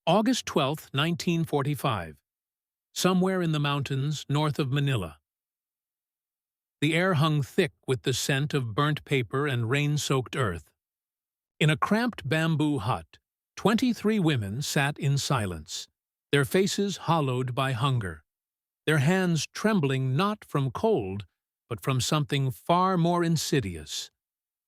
August 12, 1945. Somewhere in the mountains north of Manila. The air hung thick with the scent of burnt paper and rain-soaked earth. In a cramped bamboo hut, 23 women sat in silence, their faces hollowed by hunger, their hands trembling not from cold, but from something far more insidious,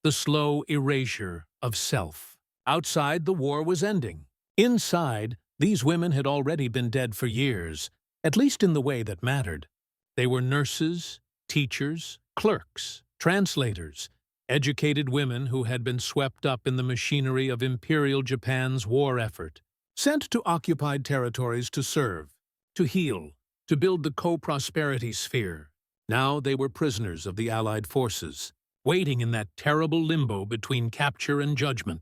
the slow erasure of self. Outside, the war was ending. Inside, these women had already been dead for years, at least in the way that mattered. They were nurses, teachers, clerks, translators, educated women who had been swept up in the machinery of Imperial Japan's war effort, sent to occupied territories to serve, to heal, to build the co-prosperity sphere. Now they were prisoners of the Allied forces, waiting in that terrible limbo between capture and judgment,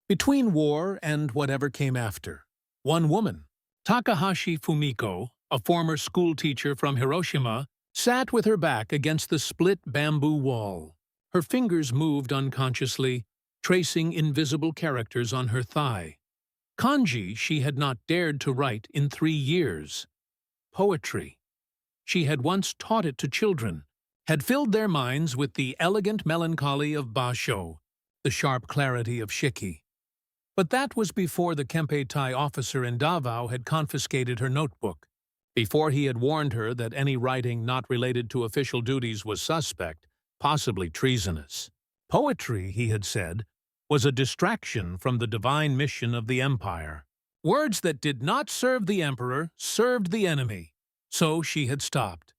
between war and whatever came after. One woman, Takahashi Fumiko, a former schoolteacher from Hiroshima, sat with her back against the split bamboo wall. Her fingers moved unconsciously, tracing invisible characters on her thigh. Kanji she had not dared to write in 3 years. Poetry. She had once taught it to children, had filled their minds with the elegant melancholy of Basho, the sharp clarity of Shiki. But that was before the Kempeitai officer in Davao had confiscated her notebook, before he had warned her that any writing not related to official duties was suspect, possibly treasonous. Poetry, he had said, was a distraction from the divine mission of the empire. Words that did not serve the emperor served the enemy. So she had stopped.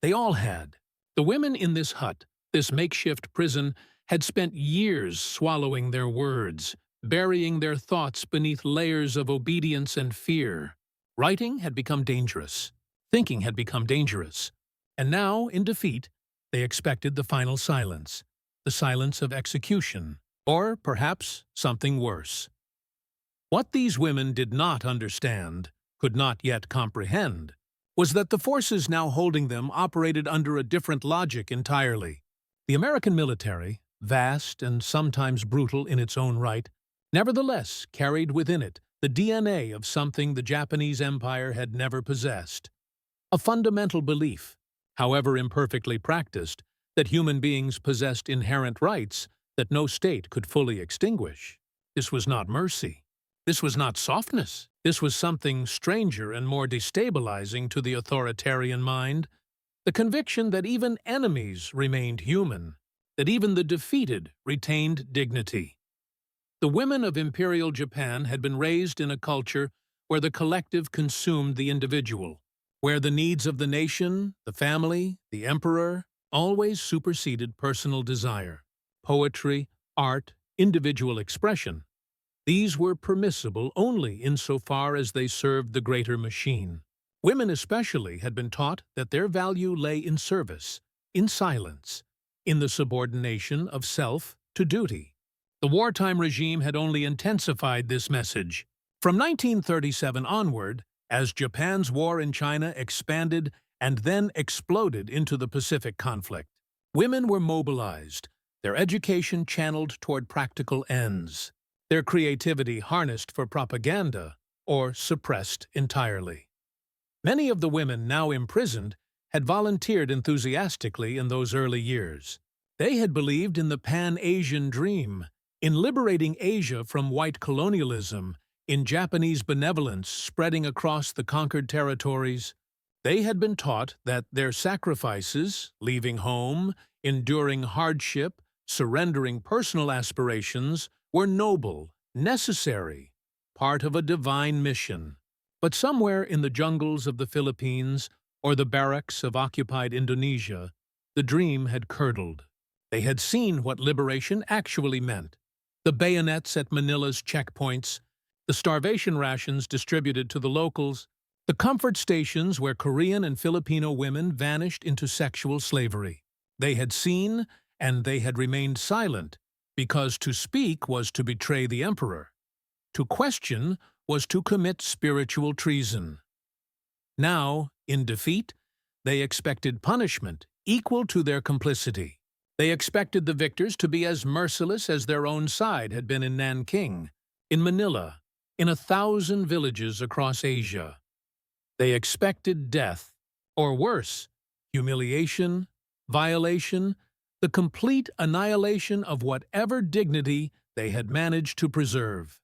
They all had. The women in this hut, this makeshift prison, had spent years swallowing their words, burying their thoughts beneath layers of obedience and fear. Writing had become dangerous. Thinking had become dangerous. And now, in defeat, they expected the final silence, the silence of execution, or perhaps something worse. What these women did not understand, could not yet comprehend, was that the forces now holding them operated under a different logic entirely. The American military, vast and sometimes brutal in its own right, nevertheless carried within it the DNA of something the Japanese Empire had never possessed. A fundamental belief, however imperfectly practiced, that human beings possessed inherent rights that no state could fully extinguish. This was not mercy. This was not softness. This was something stranger and more destabilizing to the authoritarian mind, the conviction that even enemies remained human, that even the defeated retained dignity. The women of Imperial Japan had been raised in a culture where the collective consumed the individual, where the needs of the nation, the family, the emperor, always superseded personal desire. Poetry, art, individual expression. These were permissible only insofar as they served the greater machine. Women especially had been taught that their value lay in service, in silence, in the subordination of self to duty. The wartime regime had only intensified this message. From 1937 onward, as Japan's war in China expanded and then exploded into the Pacific conflict, women were mobilized, their education channeled toward practical ends, their creativity harnessed for propaganda or suppressed entirely. Many of the women now imprisoned had volunteered enthusiastically in those early years. They had believed in the Pan-Asian dream, in liberating Asia from white colonialism, in Japanese benevolence spreading across the conquered territories. They had been taught that their sacrifices, leaving home, enduring hardship, surrendering personal aspirations, were noble, necessary, part of a divine mission. But somewhere in the jungles of the Philippines or the barracks of occupied Indonesia, the dream had curdled. They had seen what liberation actually meant. The bayonets at Manila's checkpoints, the starvation rations distributed to the locals, the comfort stations where Korean and Filipino women vanished into sexual slavery. They had seen, and they had remained silent, because to speak was to betray the emperor. To question was to commit spiritual treason. Now, in defeat, they expected punishment equal to their complicity. They expected the victors to be as merciless as their own side had been in Nanking, in Manila, in 1,000 villages across Asia. They expected death, or worse, humiliation, violation, the complete annihilation of whatever dignity they had managed to preserve.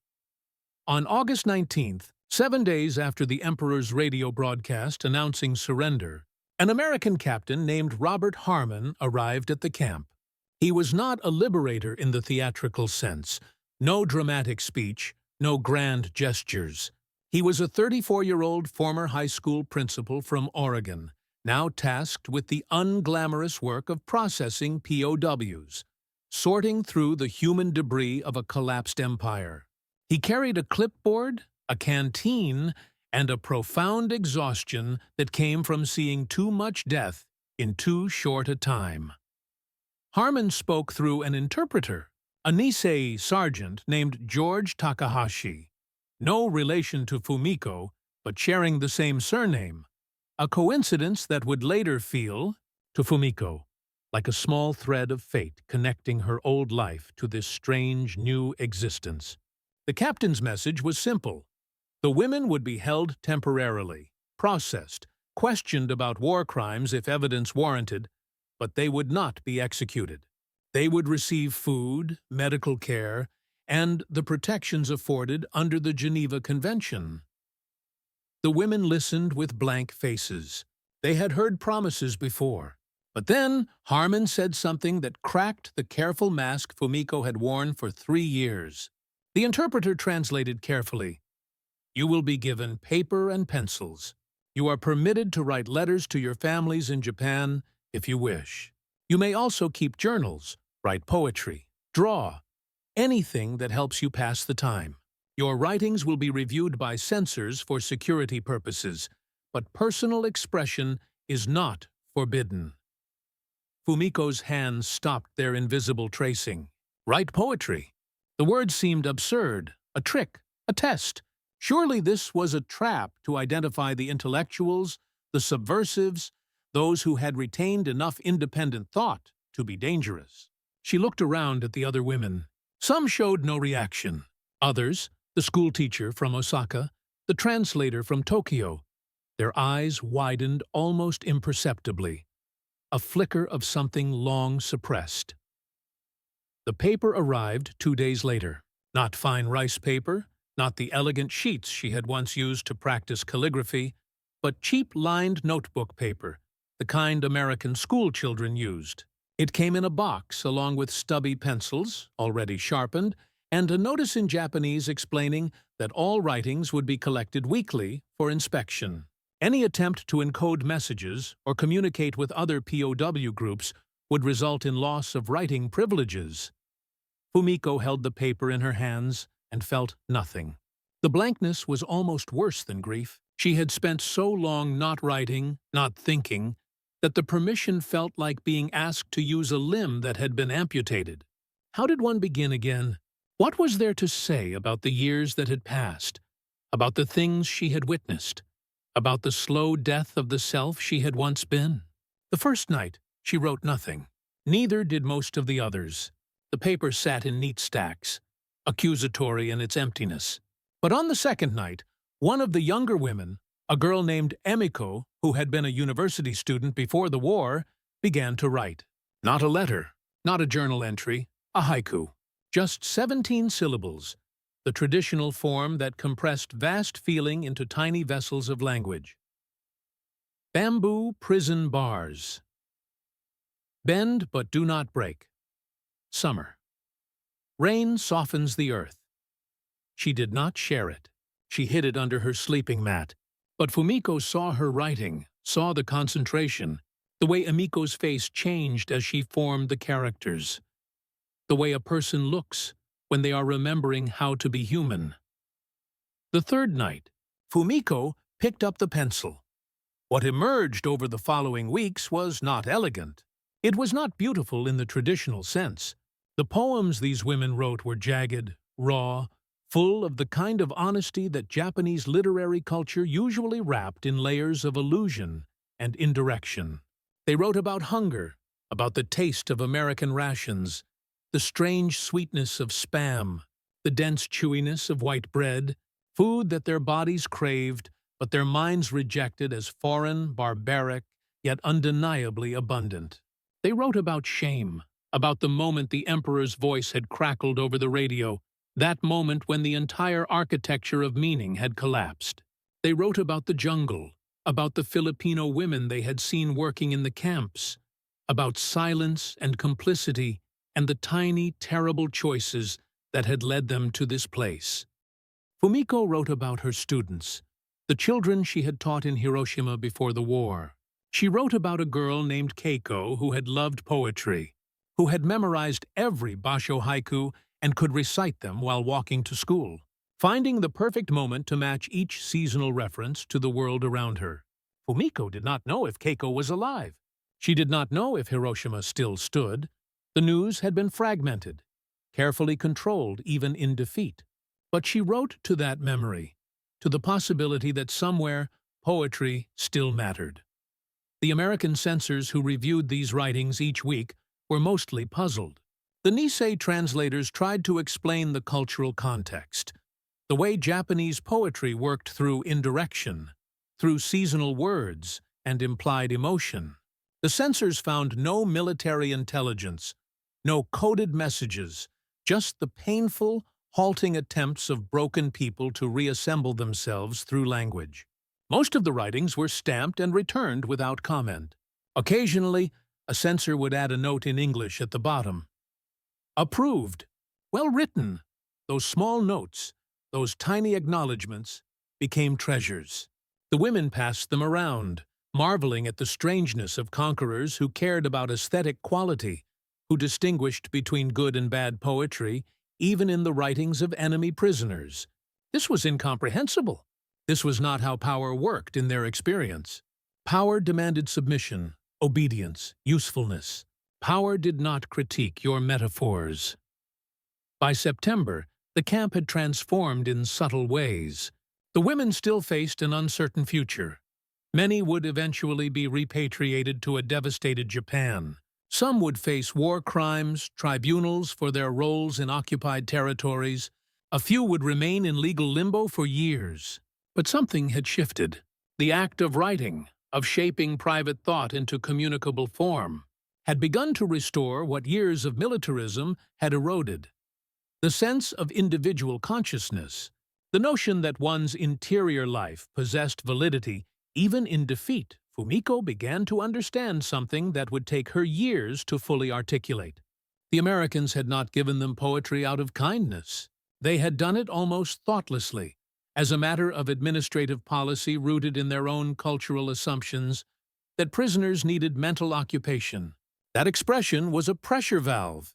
On August 19th, 7 days after the Emperor's radio broadcast announcing surrender, an American captain named Robert Harmon arrived at the camp. He was not a liberator in the theatrical sense, no dramatic speech, no grand gestures. He was a 34-year-old former high school principal from Oregon, now tasked with the unglamorous work of processing POWs, sorting through the human debris of a collapsed empire. He carried a clipboard, a canteen, and a profound exhaustion that came from seeing too much death in too short a time. Harmon spoke through an interpreter, a Nisei sergeant named George Takahashi, no relation to Fumiko, but sharing the same surname, a coincidence that would later feel, to Fumiko, like a small thread of fate connecting her old life to this strange new existence. The captain's message was simple. The women would be held temporarily, processed, questioned about war crimes if evidence warranted, but they would not be executed. They would receive food, medical care, and the protections afforded under the Geneva Convention. The women listened with blank faces. They had heard promises before. But then Harmon said something that cracked the careful mask Fumiko had worn for 3 years. The interpreter translated carefully. "You will be given paper and pencils. You are permitted to write letters to your families in Japan if you wish. You may also keep journals, write poetry, draw, anything that helps you pass the time. Your writings will be reviewed by censors for security purposes, but personal expression is not forbidden." Fumiko's hands stopped their invisible tracing. Write poetry. The word seemed absurd, a trick, a test. Surely this was a trap to identify the intellectuals, the subversives, those who had retained enough independent thought to be dangerous. She looked around at the other women. Some showed no reaction. Others, the schoolteacher from Osaka, the translator from Tokyo, their eyes widened almost imperceptibly, a flicker of something long suppressed. The paper arrived 2 days later. Not fine rice paper, not the elegant sheets she had once used to practice calligraphy, but cheap lined notebook paper, the kind American school children used. It came in a box along with stubby pencils, already sharpened, and a notice in Japanese explaining that all writings would be collected weekly for inspection. Any attempt to encode messages or communicate with other POW groups would result in loss of writing privileges. Fumiko held the paper in her hands and felt nothing. The blankness was almost worse than grief. She had spent so long not writing, not thinking, that the permission felt like being asked to use a limb that had been amputated. How did one begin again? What was there to say about the years that had passed, about the things she had witnessed, about the slow death of the self she had once been? The first night, she wrote nothing. Neither did most of the others. The paper sat in neat stacks, accusatory in its emptiness. But on the second night, one of the younger women, a girl named Emiko, who had been a university student before the war, began to write. Not a letter, not a journal entry, a haiku. Just 17 syllables, the traditional form that compressed vast feeling into tiny vessels of language. Bamboo prison bars. Bend but do not break. Summer. Rain softens the earth. She did not share it. She hid it under her sleeping mat. But Fumiko saw her writing, saw the concentration, the way Emiko's face changed as she formed the characters, the way a person looks when they are remembering how to be human. The third night, Fumiko picked up the pencil. What emerged over the following weeks was not elegant. It was not beautiful in the traditional sense. The poems these women wrote were jagged, raw, full of the kind of honesty that Japanese literary culture usually wrapped in layers of allusion and indirection. They wrote about hunger, about the taste of American rations, the strange sweetness of Spam, the dense chewiness of white bread, food that their bodies craved, but their minds rejected as foreign, barbaric, yet undeniably abundant. They wrote about shame, about the moment the emperor's voice had crackled over the radio, that moment when the entire architecture of meaning had collapsed. They wrote about the jungle, about the Filipino women they had seen working in the camps, about silence and complicity and the tiny, terrible choices that had led them to this place. Fumiko wrote about her students, the children she had taught in Hiroshima before the war. She wrote about a girl named Keiko who had loved poetry, who had memorized every basho haiku and could recite them while walking to school, finding the perfect moment to match each seasonal reference to the world around her. Fumiko did not know if Keiko was alive. She did not know if Hiroshima still stood. The news had been fragmented, carefully controlled even in defeat. But she wrote to that memory, to the possibility that somewhere poetry still mattered. The American censors who reviewed these writings each week were mostly puzzled. The Nisei translators tried to explain the cultural context, the way Japanese poetry worked through indirection, through seasonal words and implied emotion. The censors found no military intelligence, no coded messages, just the painful, halting attempts of broken people to reassemble themselves through language. Most of the writings were stamped and returned without comment. Occasionally, a censor would add a note in English at the bottom. Approved. Well written. Those small notes, those tiny acknowledgments, became treasures. The women passed them around, marveling at the strangeness of conquerors who cared about aesthetic quality, who distinguished between good and bad poetry, even in the writings of enemy prisoners. This was incomprehensible. This was not how power worked in their experience. Power demanded submission, obedience, usefulness. Power did not critique your metaphors. By September, the camp had transformed in subtle ways. The women still faced an uncertain future. Many would eventually be repatriated to a devastated Japan. Some would face war crimes, tribunals for their roles in occupied territories. A few would remain in legal limbo for years. But something had shifted. The act of writing, of shaping private thought into communicable form, had begun to restore what years of militarism had eroded. The sense of individual consciousness, the notion that one's interior life possessed validity even in defeat. Fumiko began to understand something that would take her years to fully articulate. The Americans had not given them poetry out of kindness. They had done it almost thoughtlessly, as a matter of administrative policy rooted in their own cultural assumptions that prisoners needed mental occupation. That expression was a pressure valve,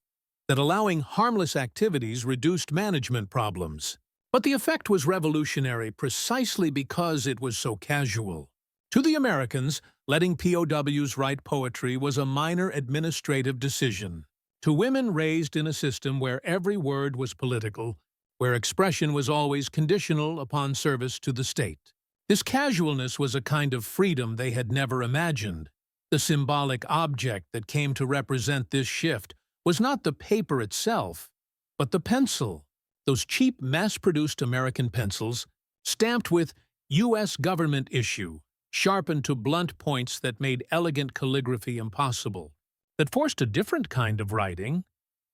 that allowing harmless activities reduced management problems. But the effect was revolutionary precisely because it was so casual. To the Americans, letting POWs write poetry was a minor administrative decision. To women raised in a system where every word was political, where expression was always conditional upon service to the state, this casualness was a kind of freedom they had never imagined. The symbolic object that came to represent this shift was not the paper itself, but the pencil. Those cheap, mass-produced American pencils, stamped with U.S. government issue, sharpened to blunt points that made elegant calligraphy impossible, that forced a different kind of writing,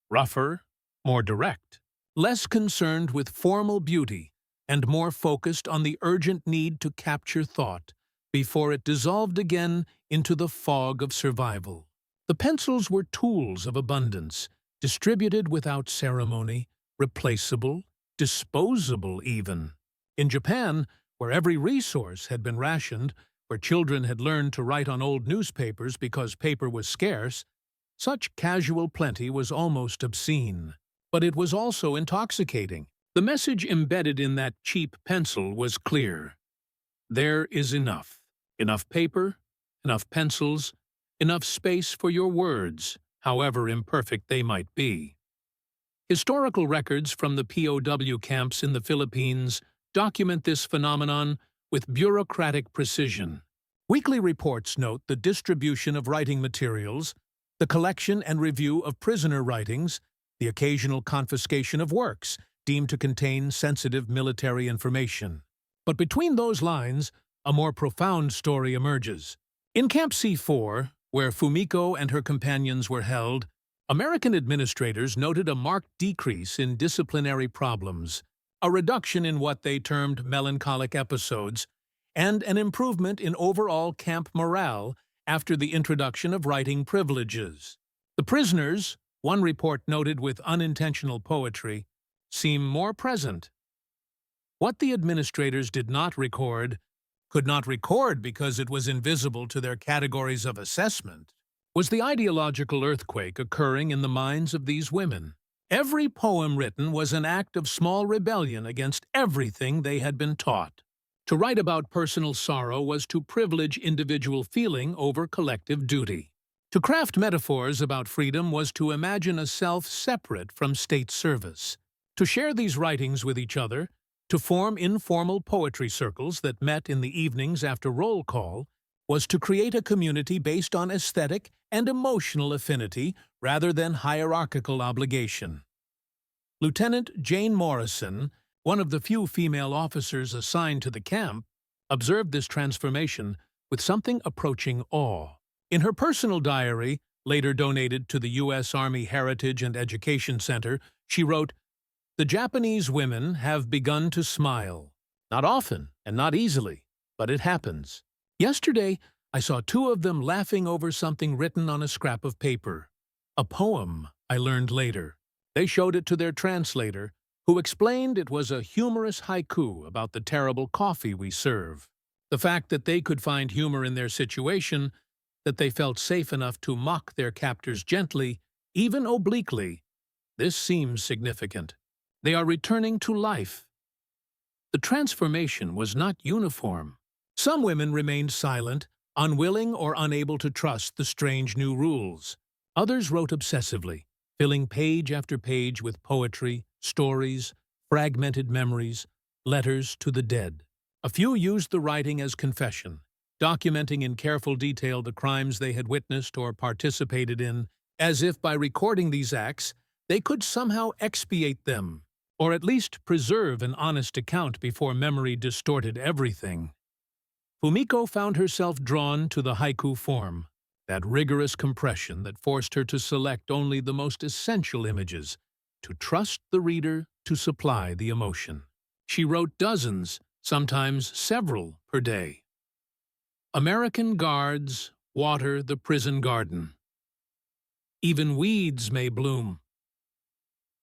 rougher, more direct, less concerned with formal beauty and more focused on the urgent need to capture thought before it dissolved again into the fog of survival. The pencils were tools of abundance, distributed without ceremony, replaceable, disposable even. In Japan, where every resource had been rationed, where children had learned to write on old newspapers because paper was scarce, such casual plenty was almost obscene. But it was also intoxicating. The message embedded in that cheap pencil was clear. There is enough. Enough paper, enough pencils, enough space for your words, however imperfect they might be. Historical records from the POW camps in the Philippines document this phenomenon with bureaucratic precision. Weekly reports note the distribution of writing materials, the collection and review of prisoner writings, the occasional confiscation of works, deemed to contain sensitive military information. But between those lines, a more profound story emerges. In Camp C4, where Fumiko and her companions were held, American administrators noted a marked decrease in disciplinary problems, a reduction in what they termed melancholic episodes, and an improvement in overall camp morale after the introduction of writing privileges. The prisoners, one report noted with unintentional poetry, seem more present. What the administrators did not record, could not record because it was invisible to their categories of assessment, was the ideological earthquake occurring in the minds of these women. Every poem written was an act of small rebellion against everything they had been taught. To write about personal sorrow was to privilege individual feeling over collective duty. To craft metaphors about freedom was to imagine a self separate from state service. To share these writings with each other, to form informal poetry circles that met in the evenings after roll call, was to create a community based on aesthetic and emotional affinity rather than hierarchical obligation. Lieutenant Jane Morrison, one of the few female officers assigned to the camp, observed this transformation with something approaching awe. In her personal diary, later donated to the U.S. Army Heritage and Education Center, she wrote, "The Japanese women have begun to smile. Not often and not easily, but it happens. Yesterday, I saw two of them laughing over something written on a scrap of paper. A poem, I learned later. They showed it to their translator, who explained it was a humorous haiku about the terrible coffee we serve. The fact that they could find humor in their situation, that they felt safe enough to mock their captors gently, even obliquely, this seems significant. They are returning to life." The transformation was not uniform. Some women remained silent, unwilling or unable to trust the strange new rules. Others wrote obsessively, filling page after page with poetry, stories, fragmented memories, letters to the dead. A few used the writing as confession, documenting in careful detail the crimes they had witnessed or participated in, as if by recording these acts, they could somehow expiate them, or at least preserve an honest account before memory distorted everything. Fumiko found herself drawn to the haiku form, that rigorous compression that forced her to select only the most essential images, to trust the reader to supply the emotion. She wrote dozens, sometimes several, per day. American guards water the prison garden. Even weeds may bloom.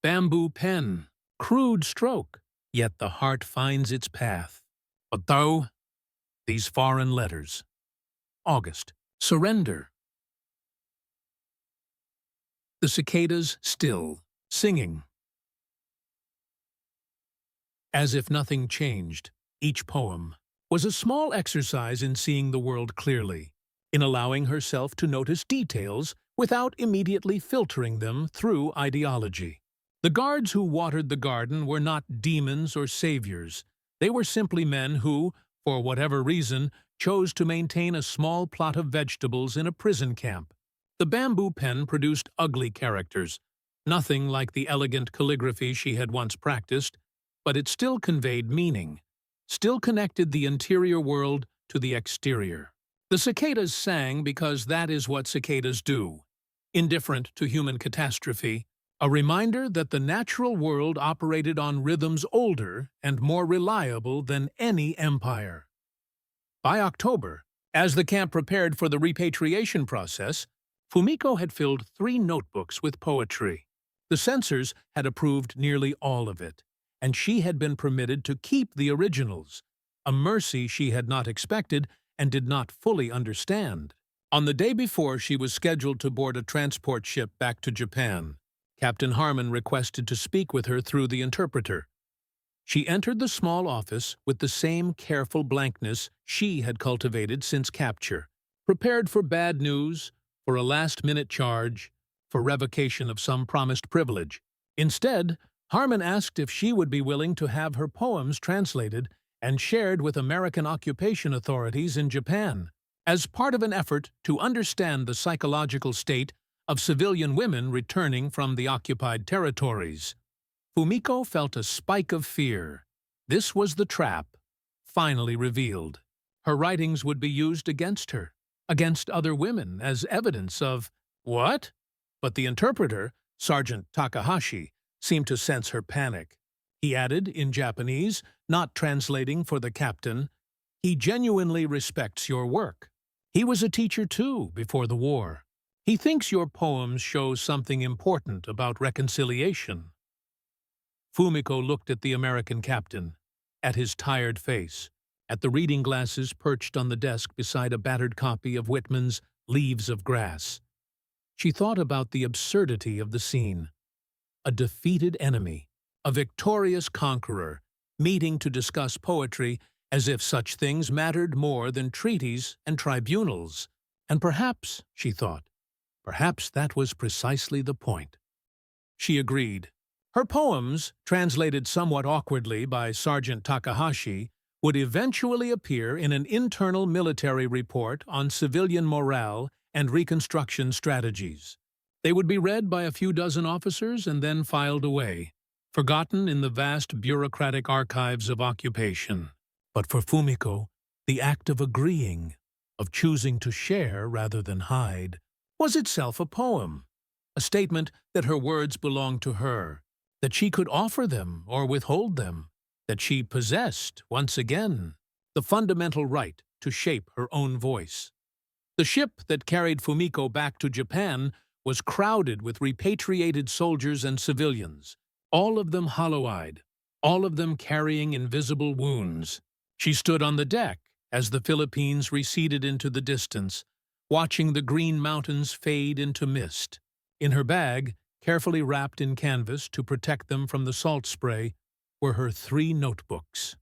Bamboo pen, crude stroke, yet the heart finds its path. But thou, these foreign letters. August, surrender. The cicadas still, singing. As if nothing changed, each poem was a small exercise in seeing the world clearly, in allowing herself to notice details without immediately filtering them through ideology. The guards who watered the garden were not demons or saviors. They were simply men who, for whatever reason, chose to maintain a small plot of vegetables in a prison camp. The bamboo pen produced ugly characters, nothing like the elegant calligraphy she had once practiced, but it still conveyed meaning, still connected the interior world to the exterior. The cicadas sang because that is what cicadas do, indifferent to human catastrophe, a reminder that the natural world operated on rhythms older and more reliable than any empire. By October, as the camp prepared for the repatriation process, Fumiko had filled 3 notebooks with poetry. The censors had approved nearly all of it, and she had been permitted to keep the originals, a mercy she had not expected and did not fully understand. On the day before she was scheduled to board a transport ship back to Japan, Captain Harmon requested to speak with her through the interpreter. She entered the small office with the same careful blankness she had cultivated since capture, prepared for bad news, for a last-minute charge, for revocation of some promised privilege. Instead, Harmon asked if she would be willing to have her poems translated and shared with American occupation authorities in Japan, as part of an effort to understand the psychological state of civilian women returning from the occupied territories. Fumiko felt a spike of fear. This was the trap, finally revealed. Her writings would be used against her, against other women, as evidence of what? But the interpreter, Sergeant Takahashi, seemed to sense her panic. He added, in Japanese, not translating for the captain, "He genuinely respects your work. He was a teacher too before the war. He thinks your poems show something important about reconciliation." Fumiko looked at the American captain, at his tired face, at the reading glasses perched on the desk beside a battered copy of Whitman's Leaves of Grass. She thought about the absurdity of the scene. A defeated enemy, a victorious conqueror, meeting to discuss poetry as if such things mattered more than treaties and tribunals. And perhaps, she thought, perhaps that was precisely the point. She agreed. Her poems, translated somewhat awkwardly by Sergeant Takahashi, would eventually appear in an internal military report on civilian morale and reconstruction strategies. They would be read by a few dozen officers and then filed away, forgotten in the vast bureaucratic archives of occupation. But for Fumiko, the act of agreeing, of choosing to share rather than hide, was itself a poem, a statement that her words belonged to her, that she could offer them or withhold them, that she possessed, once again, the fundamental right to shape her own voice. The ship that carried Fumiko back to Japan was crowded with repatriated soldiers and civilians, all of them hollow-eyed, all of them carrying invisible wounds. She stood on the deck as the Philippines receded into the distance, watching the green mountains fade into mist. In her bag, carefully wrapped in canvas to protect them from the salt spray, were her 3 notebooks.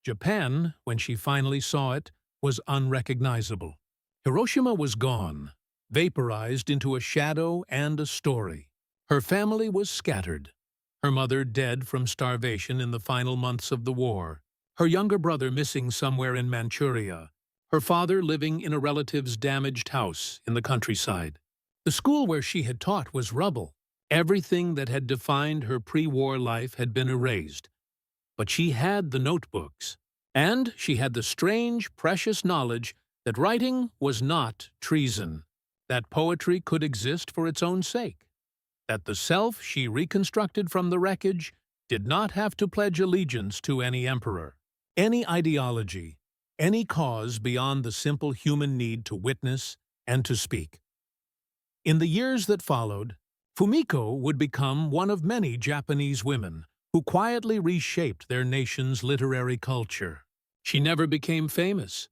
Japan, when she finally saw it, was unrecognizable. Hiroshima was gone, vaporized into a shadow and a story. Her family was scattered, her mother dead from starvation in the final months of the war, her younger brother missing somewhere in Manchuria, her father living in a relative's damaged house in the countryside. The school where she had taught was rubble. Everything that had defined her pre-war life had been erased. But she had the notebooks, and she had the strange, precious knowledge that writing was not treason, that poetry could exist for its own sake, that the self she reconstructed from the wreckage did not have to pledge allegiance to any emperor, any ideology, any cause beyond the simple human need to witness and to speak. In the years that followed, Fumiko would become one of many Japanese women who quietly reshaped their nation's literary culture. She never became famous,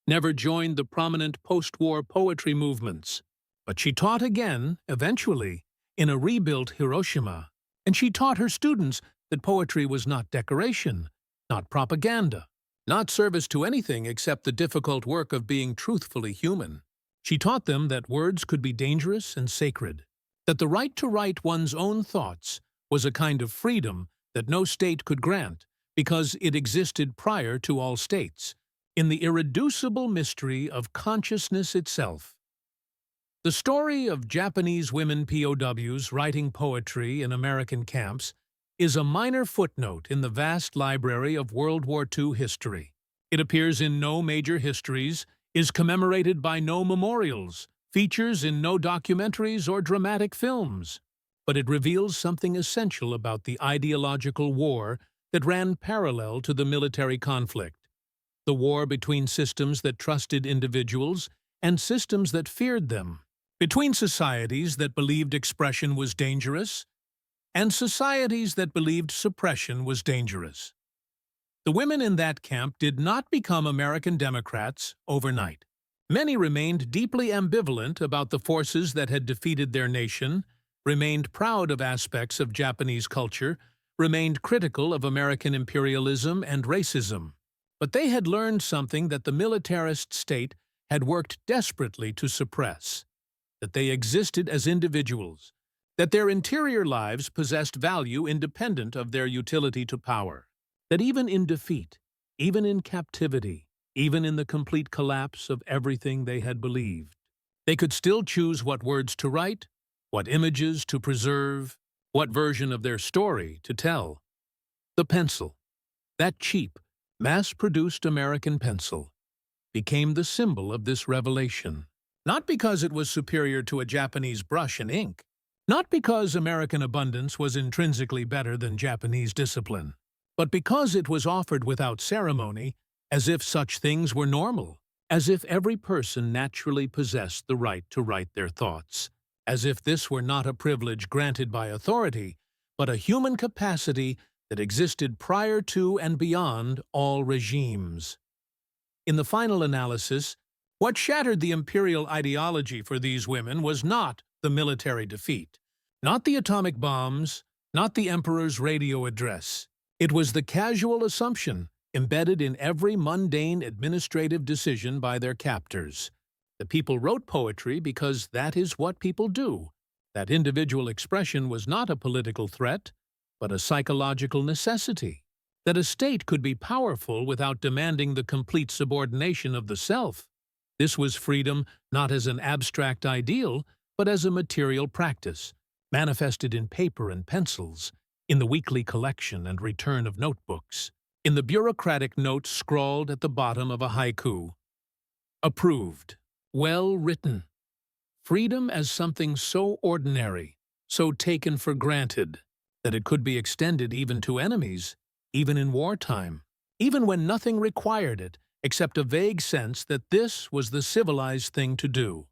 never joined the prominent post-war poetry movements, but she taught again, eventually, in a rebuilt Hiroshima, and she taught her students that poetry was not decoration, not propaganda, not service to anything except the difficult work of being truthfully human. She taught them that words could be dangerous and sacred, that the right to write one's own thoughts was a kind of freedom that no state could grant because it existed prior to all states, in the irreducible mystery of consciousness itself. The story of Japanese women POWs writing poetry in American camps is a minor footnote in the vast library of World War II history. It appears in no major histories, is commemorated by no memorials, features in no documentaries or dramatic films, but it reveals something essential about the ideological war that ran parallel to the military conflict, the war between systems that trusted individuals and systems that feared them, between societies that believed expression was dangerous and societies that believed suppression was dangerous. The women in that camp did not become American Democrats overnight. Many remained deeply ambivalent about the forces that had defeated their nation, remained proud of aspects of Japanese culture, remained critical of American imperialism and racism. But they had learned something that the militarist state had worked desperately to suppress, that they existed as individuals, that their interior lives possessed value independent of their utility to power, that even in defeat, even in captivity, even in the complete collapse of everything they had believed, they could still choose what words to write, what images to preserve, What version of their story to tell? The pencil, that cheap, mass-produced American pencil, became the symbol of this revelation. Not because it was superior to a Japanese brush and ink, not because American abundance was intrinsically better than Japanese discipline, but because it was offered without ceremony, as if such things were normal, as if every person naturally possessed the right to write their thoughts, as if this were not a privilege granted by authority, but a human capacity that existed prior to and beyond all regimes. In the final analysis, what shattered the imperial ideology for these women was not the military defeat, not the atomic bombs, not the emperor's radio address. It was the casual assumption embedded in every mundane administrative decision by their captors. The people wrote poetry because that is what people do. That individual expression was not a political threat, but a psychological necessity. That a state could be powerful without demanding the complete subordination of the self. This was freedom not as an abstract ideal, but as a material practice, manifested in paper and pencils, in the weekly collection and return of notebooks, in the bureaucratic notes scrawled at the bottom of a haiku. Approved. Well written. Freedom as something so ordinary, so taken for granted, that it could be extended even to enemies, even in wartime, even when nothing required it except a vague sense that this was the civilized thing to do.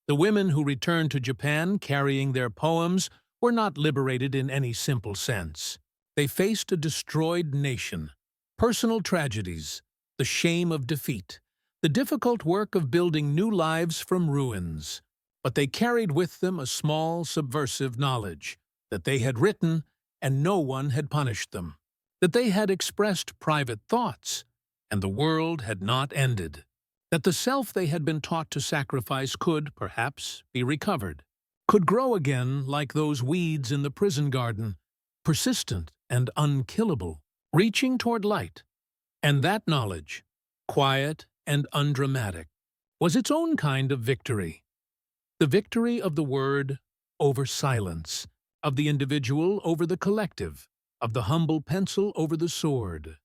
The women who returned to Japan carrying their poems were not liberated in any simple sense. They faced a destroyed nation, personal tragedies, the shame of defeat, the difficult work of building new lives from ruins. But they carried with them a small, subversive knowledge that they had written and no one had punished them, that they had expressed private thoughts and the world had not ended, that the self they had been taught to sacrifice could, perhaps, be recovered, could grow again like those weeds in the prison garden, persistent and unkillable, reaching toward light. And that knowledge, quiet and undramatic, was its own kind of victory. The victory of the word over silence, of the individual over the collective, of the humble pencil over the sword.